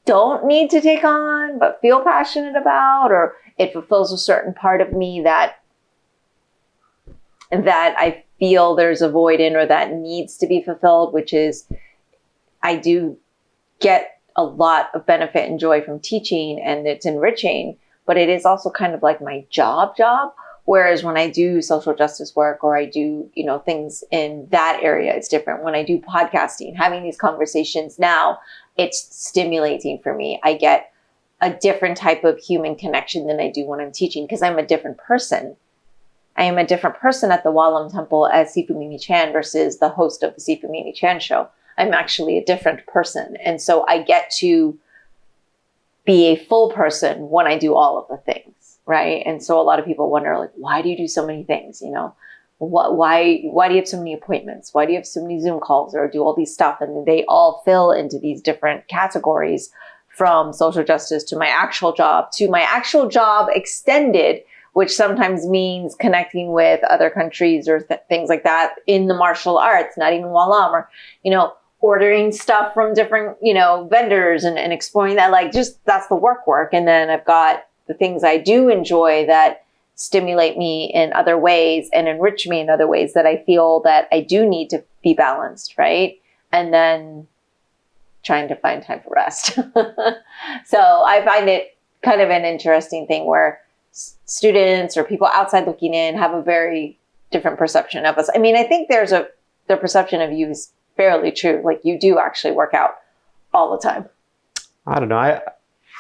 don't need to take on, but feel passionate about, or it fulfills a certain part of me that I feel there's a void in or that needs to be fulfilled, which is I do get a lot of benefit and joy from teaching and it's enriching, but it is also kind of like my job. Whereas when I do social justice work or I do, things in that area, it's different. When I do podcasting, having these conversations now, it's stimulating for me. I get a different type of human connection than I do when I'm teaching because I'm a different person. I am a different person at the Wallam Temple as Sifu Mimi Chan versus the host of the Sifu Mimi Chan show. I'm actually a different person. And so I get to be a full person when I do all of the things, right? And so a lot of people wonder, like, why do you do so many things? Why do you have so many appointments? Why do you have so many Zoom calls or do all these stuff? And they all fill into these different categories, from social justice to my actual job extended, which sometimes means connecting with other countries or things like that in the martial arts, not even Wallam, or, ordering stuff from different, vendors and exploring that, like just that's the work. And then I've got the things I do enjoy that stimulate me in other ways and enrich me in other ways that I feel that I do need to be balanced. Right. And then trying to find time for rest. So I find it kind of an interesting thing where students or people outside looking in have a very different perception of us. I mean, I think their perception of you is fairly true. Like you do actually work out all the time. I don't know.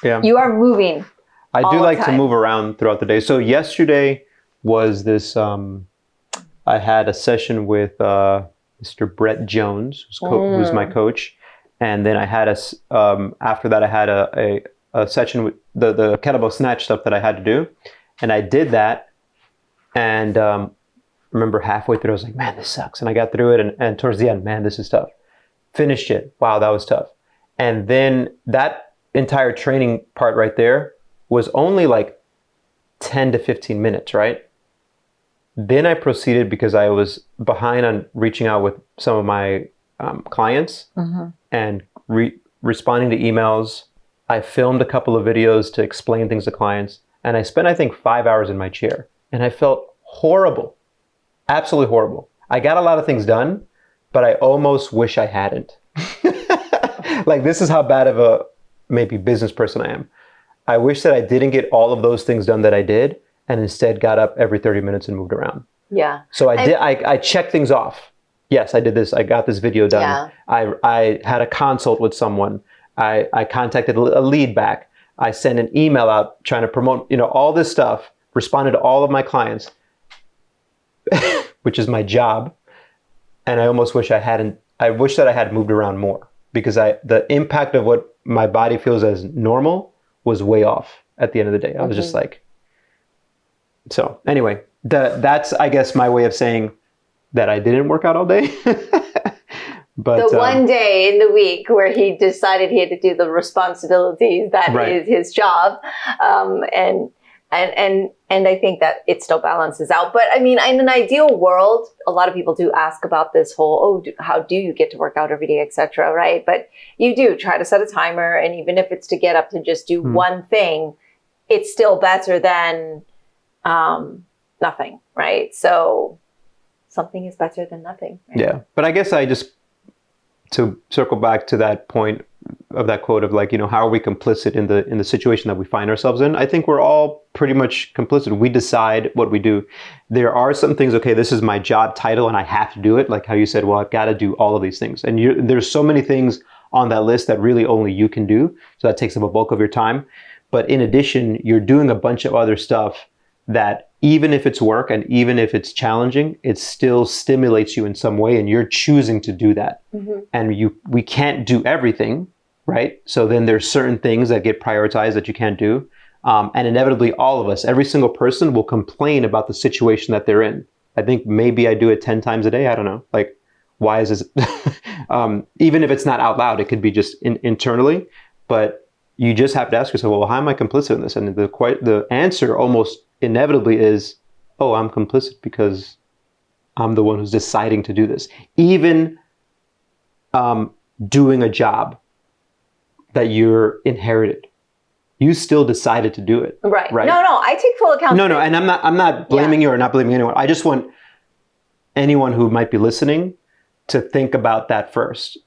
Yeah. You are moving. I do like to move around throughout the day. So yesterday was this, I had a session with Mr. Brett Jones, who's my coach. And then I had after that, I had a session with the kettlebell snatch stuff that I had to do. And I did that. And remember halfway through, I was like, man, this sucks. And I got through it. And towards the end, man, this is tough. Finished it. Wow, that was tough. And then that entire training part right there was only like 10 to 15 minutes, right? Then I proceeded because I was behind on reaching out with some of my clients and responding to emails. I filmed a couple of videos to explain things to clients. And I spent, I think, 5 hours in my chair. And I felt horrible. Absolutely horrible. I got a lot of things done, but I almost wish I hadn't. Like, this is how bad of a maybe business person I am. I wish that I didn't get all of those things done that I did and instead got up every 30 minutes and moved around. Yeah. So I checked things off. Yes, I did this. I got this video done. Yeah. I had a consult with someone. I contacted a lead back. I sent an email out trying to promote, all this stuff, responded to all of my clients, which is my job. And I almost wish I wish that I had moved around more because the impact of what my body feels as normal was way off at the end of the day. I was just like, so anyway, that's, I guess, my way of saying that I didn't work out all day. But the one day in the week where he decided he had to do the responsibilities, that is his job. And I think that it still balances out. But I mean, in an ideal world, a lot of people do ask about this whole, how do you get to work out every day, et cetera, right? But you do try to set a timer. And even if it's to get up to just do one thing, it's still better than nothing, right? So something is better than nothing. Right? Yeah. But I guess to circle back to that point of that quote of like, how are we complicit in the situation that we find ourselves in? I think we're all pretty much complicit. We decide what we do. There are some things, okay, this is my job title and I have to do it. Like how you said, well, I've got to do all of these things. And there's so many things on that list that really only you can do. So that takes up a bulk of your time. But in addition, you're doing a bunch of other stuff that even if it's work and even if it's challenging, it still stimulates you in some way and you're choosing to do that. And we can't do everything, right? So then there's certain things that get prioritized that you can't do. And inevitably all of us, every single person will complain about the situation that they're in. I think maybe I do it 10 times a day. I don't know. Like, why is this? Even if it's not out loud, it could be just internally, but you just have to ask yourself, well, how am I complicit in this? And the answer almost inevitably is, oh, I'm complicit because I'm the one who's deciding to do this. Even doing a job that you're inherited, you still decided to do it. Right. No, I take full accountability. No, and I'm not blaming you or not blaming anyone. I just want anyone who might be listening to think about that first.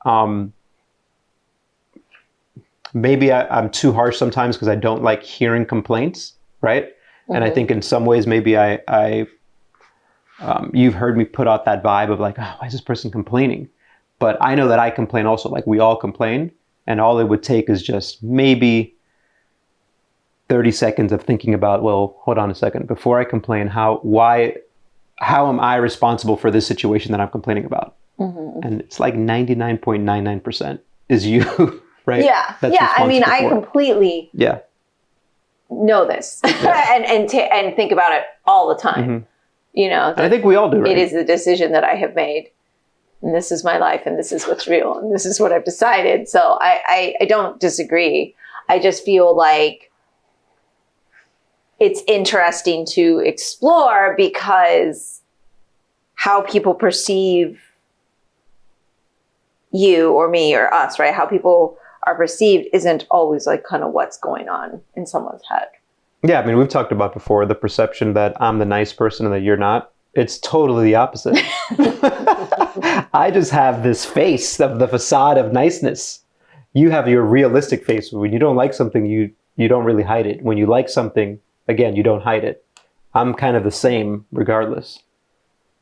Maybe I'm too harsh sometimes because I don't like hearing complaints, right? And I think in some ways, maybe you've heard me put out that vibe of like, oh, why is this person complaining? But I know that I complain also, like we all complain. And all it would take is just maybe 30 seconds of thinking about, well, hold on a second. Before I complain, how am I responsible for this situation that I'm complaining about? And it's like 99.99% is you, right? Yeah. I mean, I completely know this and think about it all the time. And I think we all do, right? It is the decision that I have made. And this is my life and this is what's real and this is what I've decided. So I don't disagree. I just feel like it's interesting to explore because how people perceive you or me or us, right? How people are perceived isn't always like kind of what's going on in someone's head. Yeah, I mean, we've talked about before the perception that I'm the nice person and that you're not. It's totally the opposite. I just have this face of the facade of niceness. you have your realistic face. When you don't like something, you don't really hide it. When you like something, again, you don't hide it. I'm kind of the same regardless,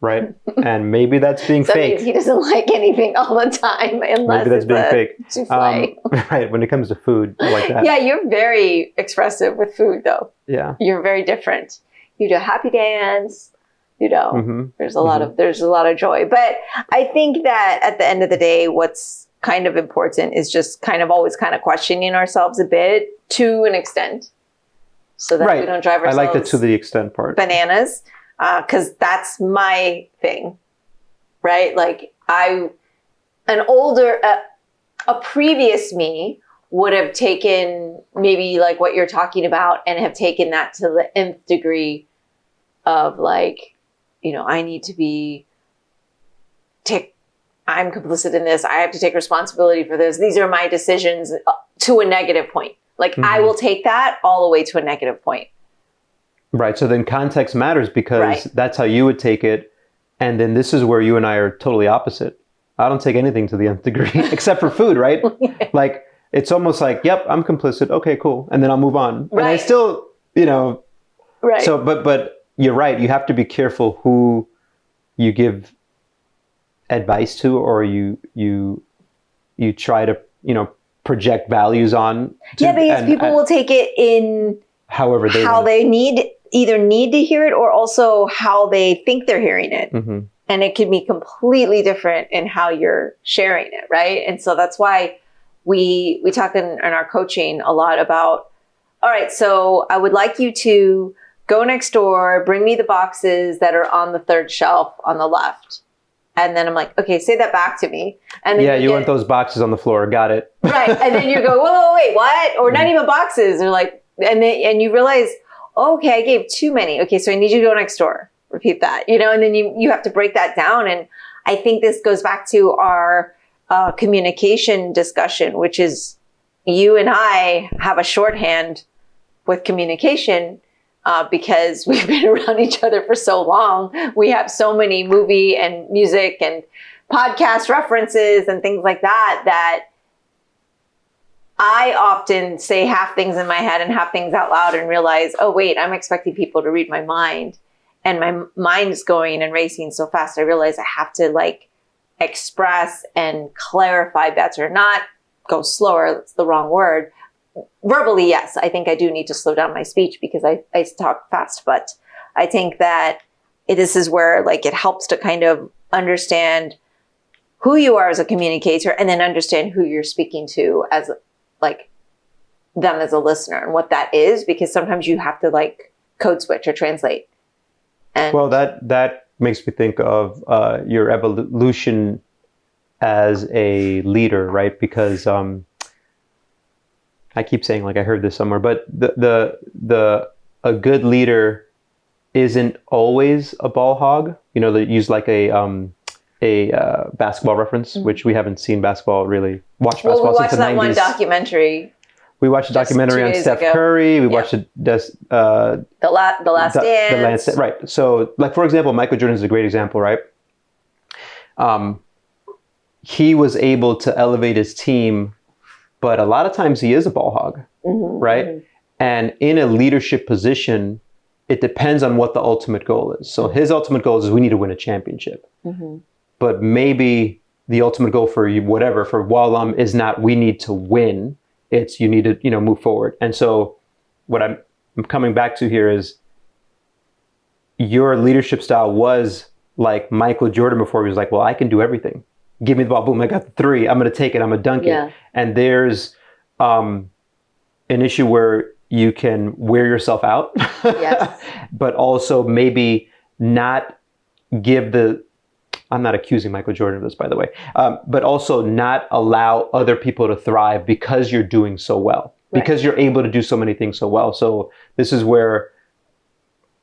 right? And maybe that's being So that fake. means he doesn't like anything all the time unless Maybe that's it's being a fake. souffle. Right. When it comes to food, I like that. Yeah, you're very expressive with food, though. Yeah. You're very different. You do a happy dance. You know, Mm-hmm. there's a lot of joy. But I think that at the end of the day, what's kind of important is just kind of always kind of questioning ourselves a bit to an extent, so that we don't drive ourselves. I like the to the extent part. Bananas, because that's my thing, right? Like a previous me would have taken maybe like what you're talking about and have taken that to the nth degree of like, you know, I need to be I'm complicit in this. I have to take responsibility for this. These are my decisions to a negative point. Like I will take that all the way to a negative point. Right. So then context matters because that's how you would take it. And then this is where you and I are totally opposite. I don't take anything to the nth degree except for food, right? Like it's almost like, yep, I'm complicit. Okay, cool. And then I'll move on. And I still, you know, so, but you're right. You have to be careful who you give advice to, or you try to, you know, project values on. Because people will take it in however they either need to hear it or also how they think they're hearing it. Mm-hmm. And it can be completely different in how you're sharing it, right? And so that's why we talk in our coaching a lot about, all right, so I would like you to go next door, bring me the boxes that are on the third shelf on the left. And then I'm like, okay, say that back to me. And then you want those boxes on the floor. Got it. Right. And then you go, whoa, wait, what? Or not even boxes. Or like, and you realize, okay, I gave too many. Okay, so I need you to go next door. Repeat that, you know, and then you have to break that down. And I think this goes back to our communication discussion, which is you and I have a shorthand with communication. Because we've been around each other for so long. We have so many movie and music and podcast references and things like that I often say half things in my head and half things out loud and realize, oh, wait, I'm expecting people to read my mind. And my mind's going and racing so fast. I realize I have to like express and clarify better, not go slower. That's the wrong word. Verbally, yes, I think I do need to slow down my speech because I talk fast, but I think that this is where like it helps to kind of understand who you are as a communicator and then understand who you're speaking to as like them as a listener and what that is, because sometimes you have to like code switch or translate. And well, that makes me think of your evolution as a leader, right? Because I keep saying like I heard this somewhere, but a good leader isn't always a ball hog. You know, they use like a basketball reference, which we haven't seen basketball really watch basketball we watched since the that 90s. one documentary. We watched a documentary on Steph Curry. We watched the Last Dance. Right. So, like for example, Michael Jordan is a great example, right? He was able to elevate his team. But a lot of times he is a ball hog, right? Mm-hmm. And in a leadership position, it depends on what the ultimate goal is. So his ultimate goal is we need to win a championship. Mm-hmm. But maybe the ultimate goal for you, whatever, for Wallam is not we need to win. It's you need to, you know, move forward. And so what I'm coming back to here is your leadership style was like Michael Jordan before. He was like, well, I can do everything. Give me the ball, boom, I got the three. I'm going to take it. I'm going to dunk it. And there's an issue where you can wear yourself out, but also maybe not give I'm not accusing Michael Jordan of this, by the way, but also not allow other people to thrive because you're doing so well, because you're able to do so many things so well. So this is where,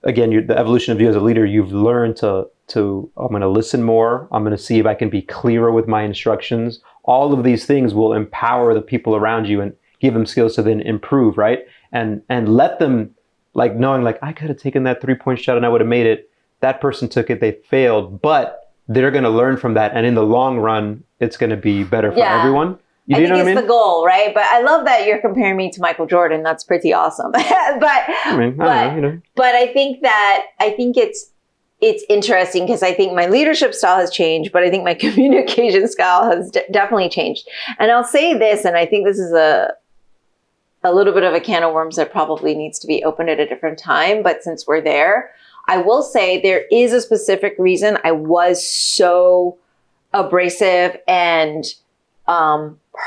again, the evolution of you as a leader, you've learned to I'm going to listen more. I'm going to see if I can be clearer with my instructions. All of these things will empower the people around you and give them skills to then improve, right? And let them like knowing like I could have taken that 3-point shot and I would have made it. That person took it, they failed, but they're going to learn from that. And in the long run, it's going to be better for everyone. You I think know what it's I mean? the goal, right? But I love that you're comparing me to Michael Jordan. That's pretty awesome. but I mean, I don't know, you know. but I think it's interesting because I think my leadership style has changed, but I think my communication style has definitely changed. And I'll say this, and I think this is a little bit of a can of worms that probably needs to be opened at a different time. But since we're there, I will say there is a specific reason I was so abrasive and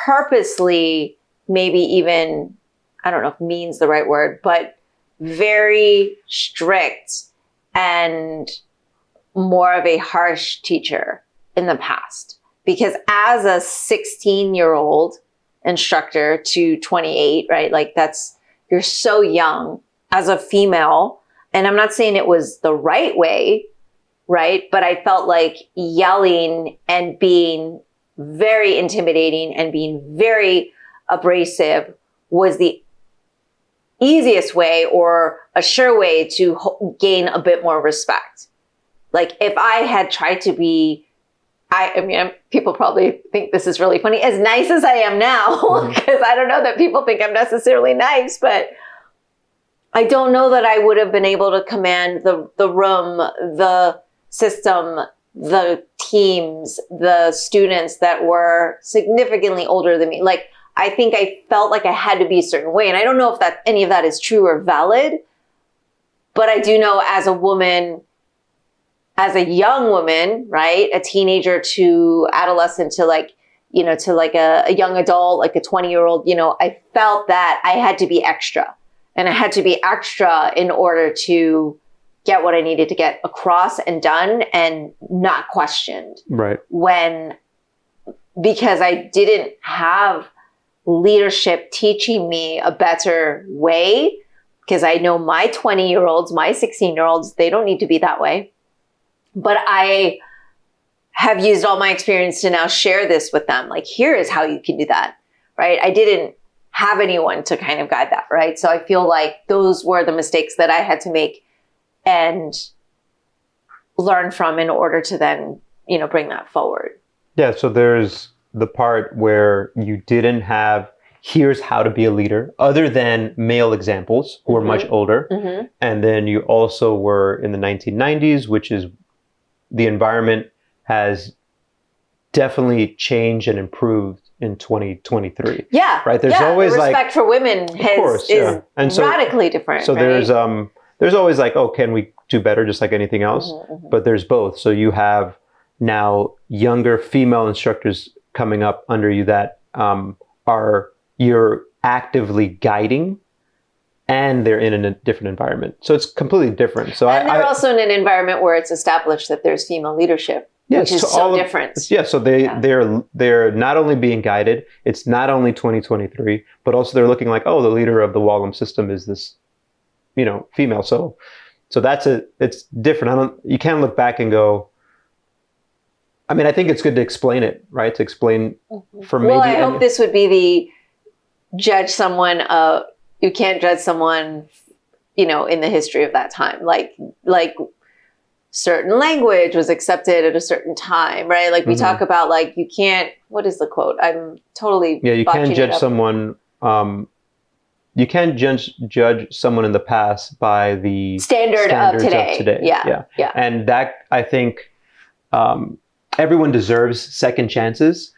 purposely, maybe even, I don't know if mean's the right word, but very strict and more of a harsh teacher in the past. Because as a 16-year-old instructor to 28, right? Like you're so young as a female. And I'm not saying it was the right way, right? But I felt like yelling and being very intimidating and being very abrasive was the easiest way or a sure way to gain a bit more respect. Like if I had tried to be, I mean, people probably think this is really funny, as nice as I am now, because I don't know that people think I'm necessarily nice, but I don't know that I would have been able to command the room, the system, the teams, the students that were significantly older than me. Like, I think I felt like I had to be a certain way. And I don't know if any of that is true or valid, but I do know as a woman, as a young woman, right? A teenager to adolescent to a young adult, like a 20-year-old, I felt that I had to be extra. And I had to be extra in order to get what I needed to get across and done and not questioned. Right. Because I didn't have leadership teaching me a better way, because I know my 20-year-olds, my 16-year-olds, they don't need to be that way. But I have used all my experience to now share this with them. Like, here is how you can do that, right? I didn't have anyone to kind of guide that, right? So I feel like those were the mistakes that I had to make and learn from in order to then, bring that forward. Yeah, so there's the part where you didn't have, here's how to be a leader, other than male examples who are much older. Mm-hmm. And then you also were in the 1990s, which is the environment has definitely changed and improved in 2023. Yeah. Right. There's always the respect for women is radically different. So right? there's always like, oh, can we do better? Just like anything else. Mm-hmm. But there's both. So you have now younger female instructors coming up under you that you're actively guiding, and they're in a different environment. So it's completely different. So and they're also in an environment where it's established that there's female leadership. Which is so different. So they're not only being guided, it's not only 2023, but also they're looking like, oh, the leader of the Wallem system is this, female. So it's different. You can't look back and go, I mean, I think it's good to explain it, right? To explain for maybe. Well, I hope this would be you can't judge someone, in the history of that time. Like certain language was accepted at a certain time, right? Like we talk about, like, you can't, what is the quote? I'm totally you can't judge someone. You can't judge someone in the past by the standards of today. Yeah. And that, I think, everyone deserves second chances,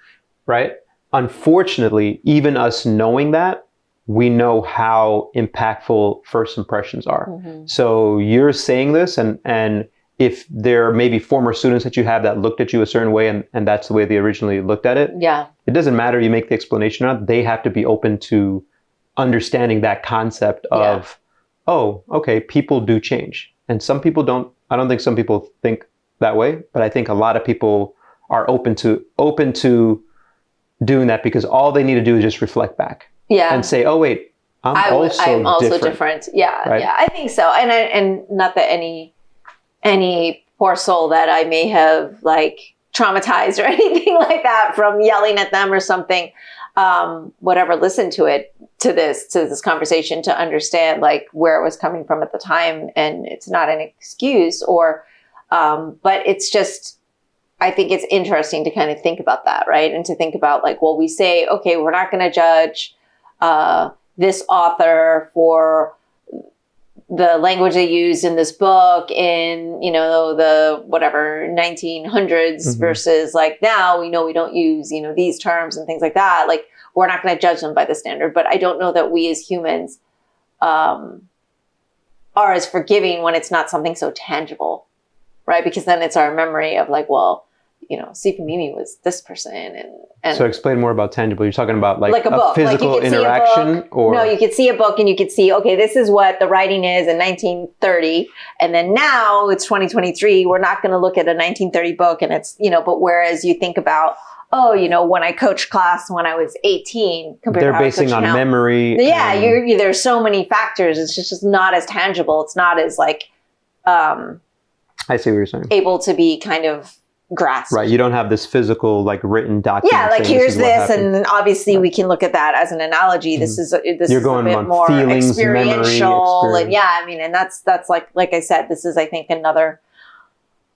right? Unfortunately, even us knowing that, we know how impactful first impressions are. Mm-hmm. So you're saying this, and if there may be former students that you have that looked at you a certain way and that's the way they originally looked at it, it doesn't matter you make the explanation or not. They have to be open to understanding that concept of, oh, okay, people do change. And some people don't. I don't think some people think that way, but I think a lot of people are open to doing that, because all they need to do is just reflect back and say, oh, wait, I'm also different. Yeah, right? Yeah, I think so. And not that any poor soul that I may have like traumatized or anything like that from yelling at them or something, whatever, listen to this conversation to understand like where it was coming from at the time. And it's not an excuse but it's just, I think it's interesting to kind of think about that, right? And to think about like, well, we say, okay, we're not going to judge this author for the language they used in this book in, you know, the whatever 1900s versus like now we know we don't use, you know, these terms and things like that. Like we're not going to judge them by the standard, but I don't know that we as humans are as forgiving when it's not something so tangible, right? Because then it's our memory of like, well, you know, Sifamimi was this person, and so explain more about tangible. You're talking about like a book, physical like interaction, or no, you could see a book and you could see, okay, this is what the writing is in 1930, and then now it's 2023. We're not going to look at a 1930 book, and it's, you know, but whereas you think about, oh, you know, when I coached class when I was 18, compared they're to how basing on now. memory. Yeah, there's so many factors. It's just not as tangible. It's not as like I see what you're saying. able to be kind of grasp. Right. You don't have this physical, like written document. Yeah, like here's this, and obviously right. we can look at that as an analogy. This is You're going a bit on more feelings, experiential, memory, and yeah, I mean, and that's like I said, this is I think another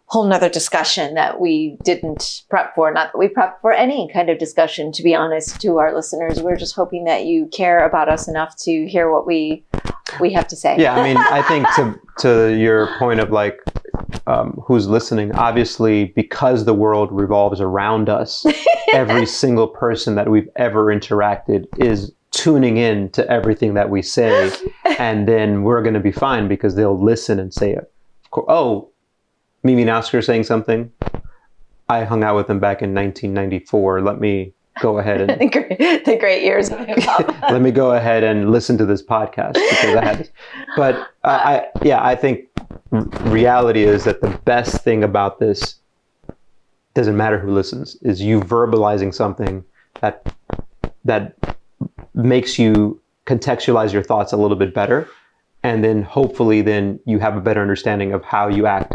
whole nother discussion that we didn't prep for. Not that we prepped for any kind of discussion, to be honest, to our listeners. We're just hoping that you care about us enough to hear what we have to say. Yeah, I mean, I think to your point of like who's listening, obviously, because the world revolves around us, every single person that we've ever interacted is tuning in to everything that we say, and then we're going to be fine because they'll listen and say, oh, Mimi and Oscar saying something. I hung out with them back in 1994. Let me go ahead and the great years of hip-hop. Let me go ahead and listen to this podcast because I had this. But I think reality is that the best thing about this, doesn't matter who listens, is you verbalizing something that makes you contextualize your thoughts a little bit better. And then hopefully then you have a better understanding of how you act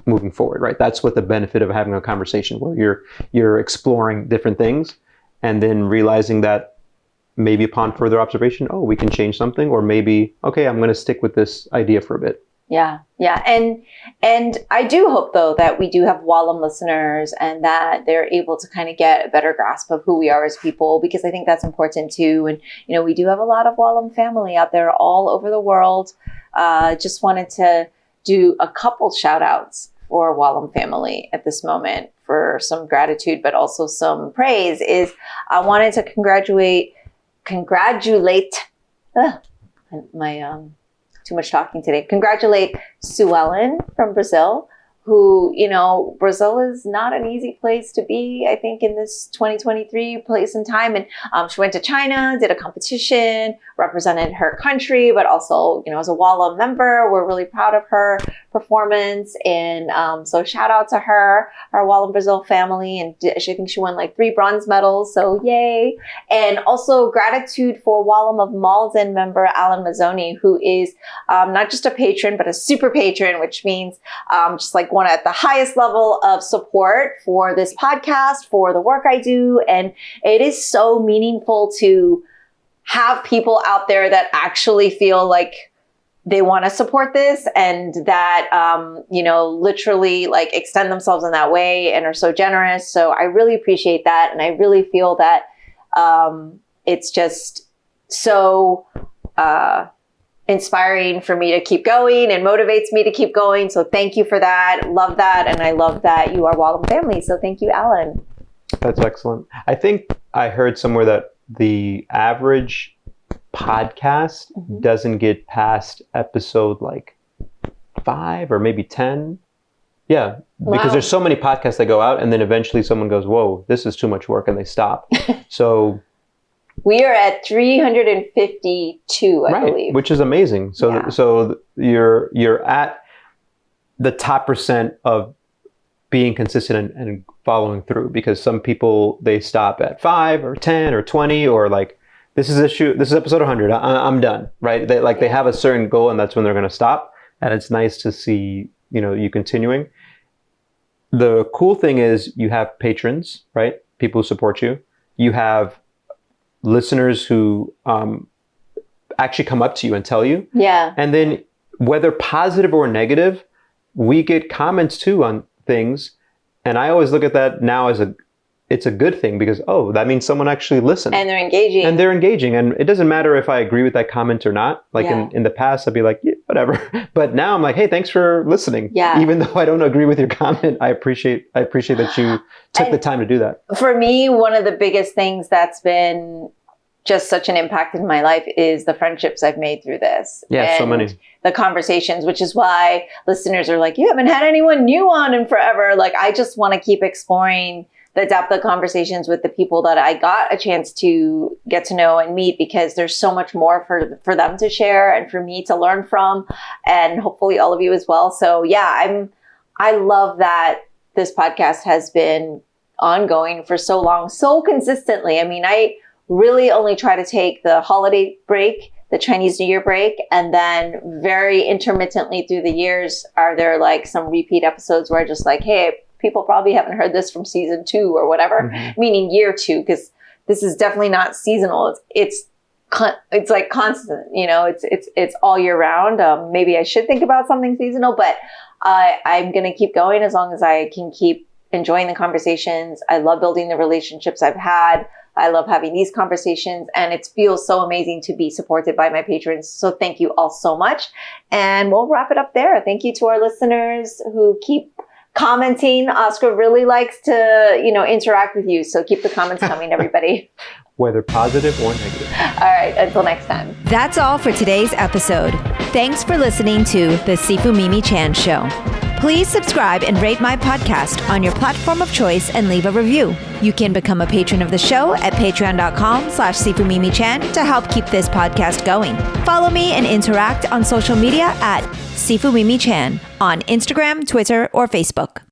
moving forward, right? That's what the benefit of having a conversation where you're exploring different things and then realizing that maybe upon further observation, oh, we can change something, or maybe, okay, I'm going to stick with this idea for a bit. Yeah. And I do hope, though, that we do have Wallam listeners and that they're able to kind of get a better grasp of who we are as people, because I think that's important, too. And, you know, we do have a lot of Wallam family out there all over the world. Just wanted to do a couple shout outs for Wallam family at this moment for some gratitude, but also some praise. Is I wanted to congratulate too much talking today. Congratulate Sue Ellen from Brazil, who, you know, Brazil is not an easy place to be, I think, in this 2023 place and time. And she went to China, did a competition, represented her country, but also, you know, as a Wallam member, we're really proud of her performance. And so shout out to her, our Wallam Brazil family. And I think she won like 3 bronze medals. So yay. And also gratitude for Wallam of Malden member Alan Mazzoni, who is not just a patron, but a super patron, which means just like one at the highest level of support for this podcast, for the work I do. And it is so meaningful to have people out there that actually feel like they want to support this and that, you know, literally like extend themselves in that way and are so generous. So I really appreciate that. And I really feel that it's just so inspiring for me to keep going and motivates me to keep going. So thank you for that. Love that. And I love that you are Wallam family. So thank you, Alan. That's excellent. I think I heard somewhere that the average podcast doesn't get past episode like 5 or maybe 10. Yeah. Wow. Because there's so many podcasts that go out and then eventually someone goes, whoa, this is too much work, and they stop. So we are at 352, I believe. Which is amazing. So, yeah. So you're at the top % of being consistent and following through, because some people, they stop at 5 or 10 or 20, or like, this is episode 100. I'm done, right? They have a certain goal and that's when they're going to stop. And it's nice to see, you know, you continuing. The cool thing is you have patrons, right? People who support you. You have listeners who actually come up to you and tell you. Yeah. And then whether positive or negative, we get comments too on things. And I always look at that now as it's a good thing because, oh, that means someone actually listened. And they're engaging. And it doesn't matter if I agree with that comment or not. Like in the past, I'd be like, yeah, whatever. But now I'm like, hey, thanks for listening. Yeah. Even though I don't agree with your comment, I appreciate that you took the time to do that. For me, one of the biggest things that's been just such an impact in my life is the friendships I've made through this. Yeah, and so many. The conversations, which is why listeners are like, you haven't had anyone new on in forever. Like, I just want to keep exploring the depth of conversations with the people that I got a chance to get to know and meet, because there's so much more for them to share and for me to learn from, and hopefully all of you as well. So yeah, I love that this podcast has been ongoing for so long, so consistently. I mean, I really only try to take the holiday break, the Chinese New Year break, and then very intermittently through the years are there like some repeat episodes where I just like, hey, people probably haven't heard this from season 2 or whatever, meaning year 2, because this is definitely not seasonal. It's like constant, you know, it's all year round. Maybe I should think about something seasonal, but I'm going to keep going as long as I can keep enjoying the conversations. I love building the relationships I've had. I love having these conversations, and it feels so amazing to be supported by my patrons. So thank you all so much. And we'll wrap it up there. Thank you to our listeners who keep commenting. Oscar really likes to, interact with you. So keep the comments coming, everybody. Whether positive or negative. All right. Until next time. That's all for today's episode. Thanks for listening to the Sifu Mimi Chan Show. Please subscribe and rate my podcast on your platform of choice and leave a review. You can become a patron of the show at patreon.com/SifuMimiChan to help keep this podcast going. Follow me and interact on social media at Sifu Mimi Chan on Instagram, Twitter, or Facebook.